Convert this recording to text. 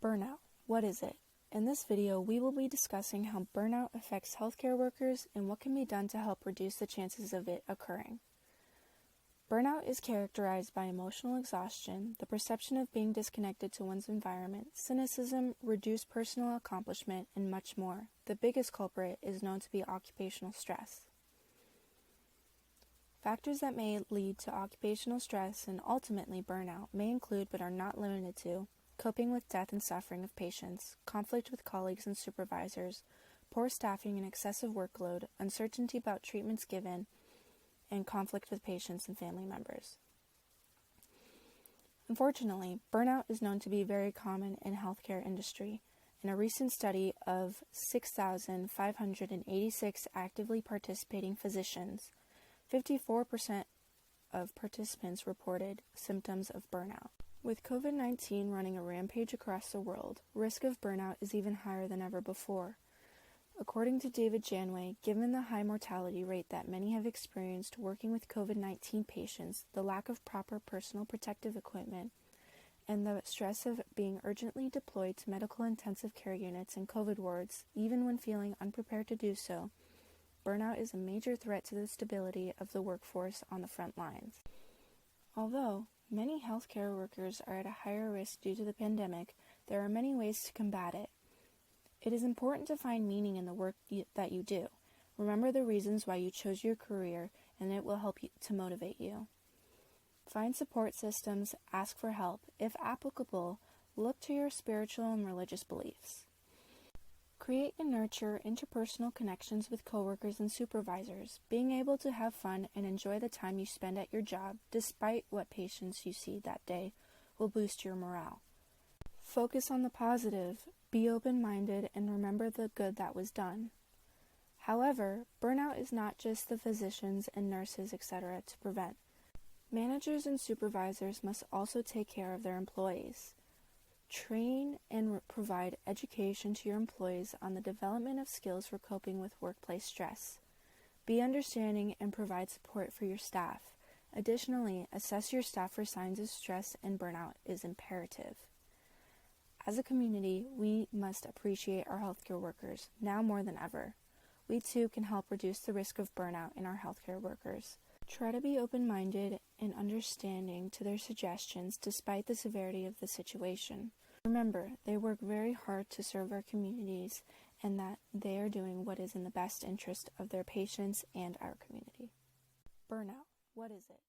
Burnout. What is it? In this video, we will be discussing how burnout affects healthcare workers and what can be done to help reduce the chances of it occurring. Burnout is characterized by emotional exhaustion, the perception of being disconnected to one's environment, cynicism, reduced personal accomplishment, and much more. The biggest culprit is known to be occupational stress. Factors that may lead to occupational stress and ultimately burnout may include, but are not limited to, coping with death and suffering of patients, conflict with colleagues and supervisors, poor staffing and excessive workload, uncertainty about treatments given, and conflict with patients and family members. Unfortunately, burnout is known to be very common in healthcare industry. In a recent study of 6,586 actively participating physicians, 54% of participants reported symptoms of burnout. With COVID-19 running a rampage across the world, risk of burnout is even higher than ever before. According to David Janway, given the high mortality rate that many have experienced working with COVID-19 patients, the lack of proper personal protective equipment, and the stress of being urgently deployed to medical intensive care units and COVID wards, even when feeling unprepared to do so, burnout is a major threat to the stability of the workforce on the front lines. Although many healthcare workers are at a higher risk due to the pandemic, there are many ways to combat it. It is important to find meaning in the work that you do. Remember the reasons why you chose your career, and it will help to motivate you. Find support systems, ask for help. If applicable, look to your spiritual and religious beliefs. Create and nurture interpersonal connections with coworkers and supervisors. Being able to have fun and enjoy the time you spend at your job, despite what patients you see that day, will boost your morale. Focus on the positive, be open-minded, and remember the good that was done. However, burnout is not just the physicians and nurses, etc. to prevent. Managers and supervisors must also take care of their employees. Train and provide education to your employees on the development of skills for coping with workplace stress. Be understanding and provide support for your staff. Additionally, assess your staff for signs of stress and burnout is imperative. As a community, we must appreciate our healthcare workers, now more than ever. We too can help reduce the risk of burnout in our healthcare workers. Try to be open-minded and understanding to their suggestions despite the severity of the situation. Remember, they work very hard to serve our communities and that they are doing what is in the best interest of their patients and our community. Burnout. What is it?